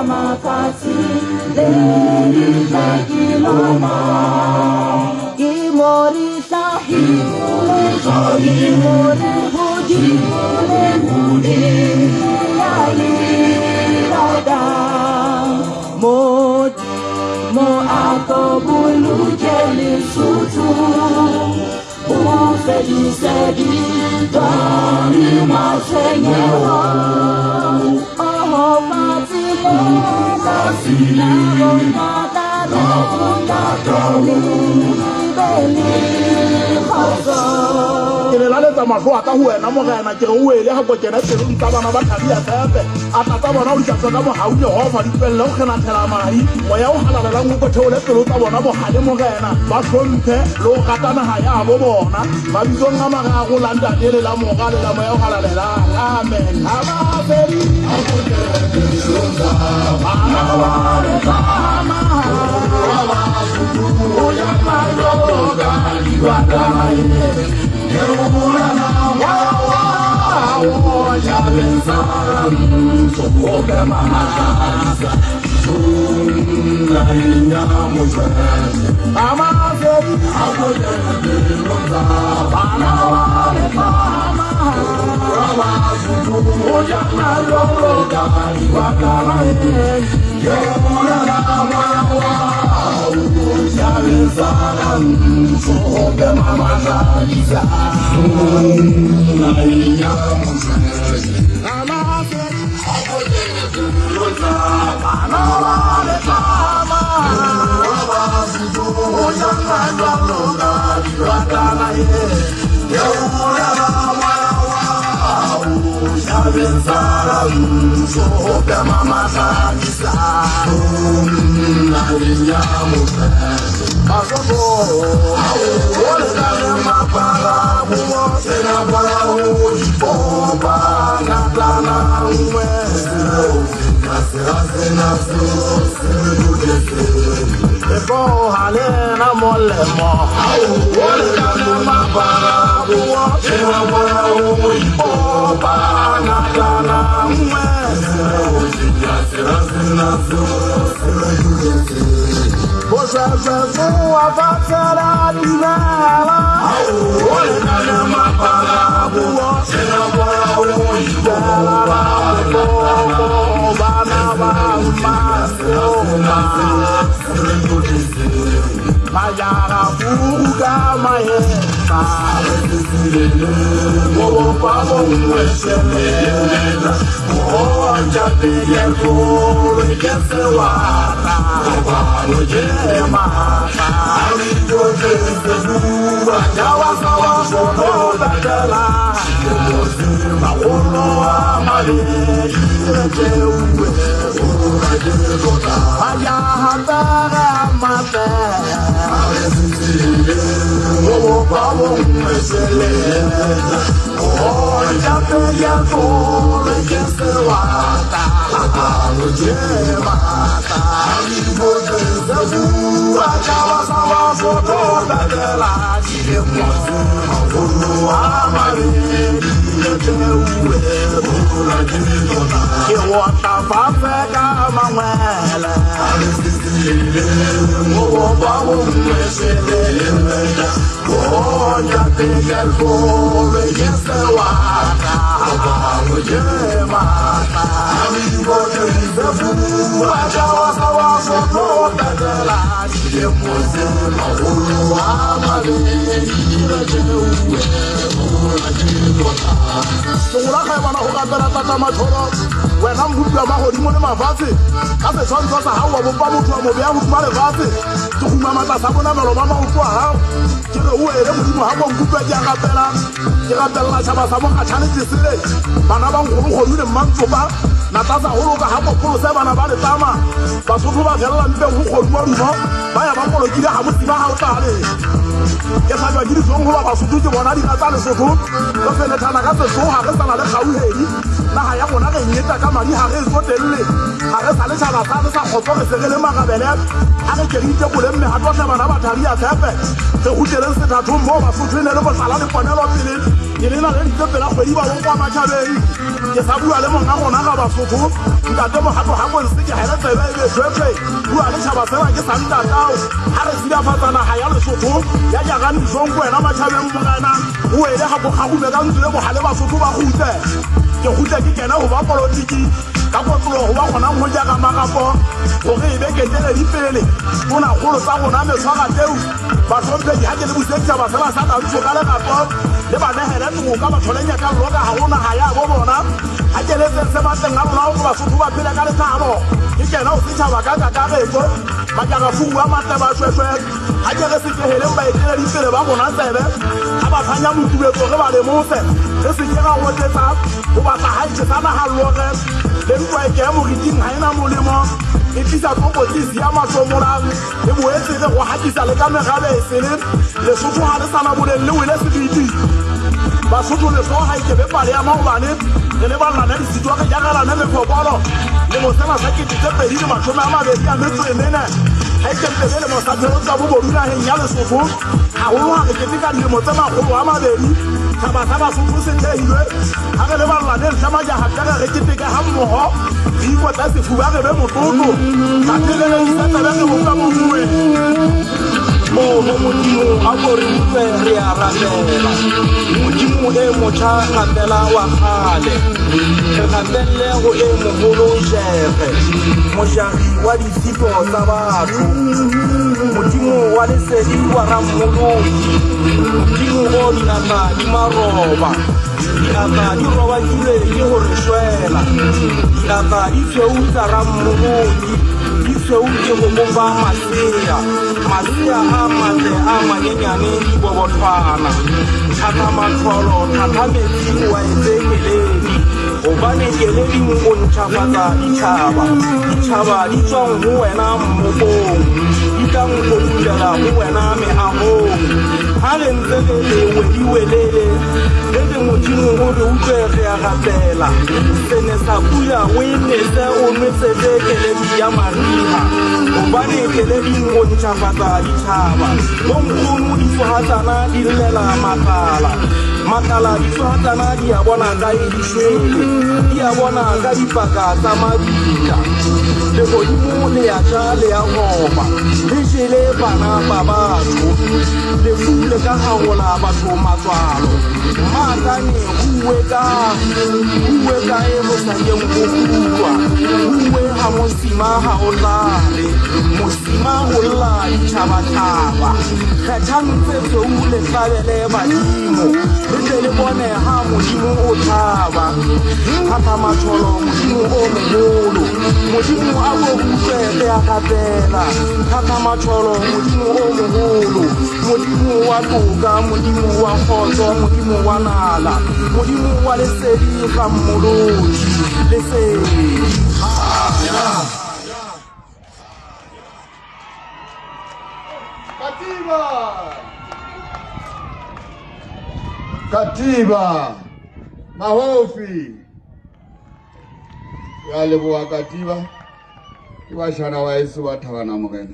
makasi le kiloma Imorita Imore Hoji Mune Yali Rada Mo Akobulu Jeli Sutu Sedi Dari Masenyewa Oh Matimo Kasile Natalo Beli Hoso Kene la letsa mahlo aka ho wena morena ke re o ele ha go kena tselong tsa bana ba thabia tsepe a tata bona o ditsa ka mo hauye ho fa dipelle o khena thela mai moya o halalela ngo theole pelo tsa bona bo hale morena ba hlomphe lo katana ha ya bo bona ba bitsong ga maga go landa le la mogale la moya o halalela amen aba feri wena mbuka ba godimo le mafatshe ka se tshwantsho sa hao wa bopa motho wa mobe ya go tuma lefatshe ke go mamata sa bona melo ba maoto a hao ke re o ele modimo ha bo nkutwa ke a kapela ke rapella tšhaba sa mo ga tšhanetse sele bana ba nkgolo le mmantsopa na tlatsa holo ka ha kopolo se bana ba le tama basotho ba fella mpe go kgodimo rumo ba ya ba kolokile ha motima ha o tlale ke sa jwa ditsong go ba basotho ke bona di tsa lesotho go fenethana ka seso ha re sana le gauhedi na ha ya bona re nyeta ka madi ha re tsotelle ha re sa le tšhaba sa re sa khotso re segele magabele ha re kerite go le mme ha tlotle bana ba thari ya tshepe re huteleng sethatho mo basotho ne le go sala le ponelo pele ke le na le ditsepela kgwedi ba bokwa matjhabeng ke sa bua le monga gona ga Basotho ntate mohato ha bonse ke hele tsebe e be jwepe bua le tšhaba sena ke sa ntatao ha re silafatsa naga ya Lesotho ya jagane dijong wena matjhabeng mogana o ele ga bogagume ka ntsule bogale Basotho ba gutse ke gutse ke kena go ba polotiki ka kotlolo go ba kgonang go jaaka magapo gore e be keteledi pele tona kgolo tsa rona metshwara teo batlhompedi ha ke le busetšhaba sena sa tantsho ka legapo le banegele tlogo ka batholenya ka loka ga go naga ya bo bona ha ke letsetse batleng a rona go Basotho ba phele ka lethabo ke kena go setšhaba ka kakaretso majagafugu a matle ba shweshwe ha ke re sekegeleng baeteledipele ba bona tsebe ga ba phanya motubetso ge ba lemose re seke ga gotetsa go batla haitše sa nagalloge le ntwa e ke moriting ga ena molemo e tlisa tokotisi ya matlomorang e boetse le go hatisa le ka megabe e sele Lesotho ga le sana boleng le wele sebiti Basotho Lesotho ga ikebe pale ya maobane re le ballane disitwa ge jagalane mefopolo le mosena sa 2024 ya metso e mene ga ikempele le mosaphelo tsa bobodu nageng ya Lesotho gagolo ga re keteka dilemo tse magolo a mabedi tšhaba sa Basotho se thehilwe ga re le ballane re tlhamajaga tlere re keteke ga mmogo re ikotla sefuba re be motlotlo ga telelediša tsebe re boka mobueng Moho Modimo a gore utlwe re a rapela Modimo e motjha rapela wa kgale re rapelle go e mogolo jege mojagi wa disito tsa batho Modimo wa lesedi wa rammolodi Modimo o dinaka di maroba dinaka di robakile ke gore shwela dinaka di tshweutsa rammolodi di tshweutse go bomba masea a matle a manyenyane di bobotlhwana thata matlholo thata metsi wa etsekeledi gobane keledi o ntšhafatsa ditšhaba di tswang go wena mmopong di tlang go tulela go wena meagong ga le ntse le wediwelele le le Modimo o re utlwe re a rapela sene sa pula o enetse o nwetsetse keledi ya mariga gobane keledi o ntšhafatsa ditšhaba bonkgono ditsogatsana di llela makala ditsogatsana di a bona ka e dišwele di a bona ka dipaka tsa mabila legodimo le a ja le a goba le jele bana ba batho lefu le ka gagola batho matswalo maakane uwe ka e go sakeng go kutlwa uwe ga mosima ga o tlale mosima go lla ditšhabatšhaba kgethantse tseu le tlabele badimo le tle le bone ga Modimo o tlhaba thata matšholo Modimo o mogolo Modimo a bo utlwe le a rapela thata matšholo Modimo o mogolo Modimo wa toka Modimo wa kgotso Modimo wa nala Modimo wa lesedi ga mmolodi lesedi Katiba mahofi ya leboa Katiba ke bashana wa Yesu ba thabana mogena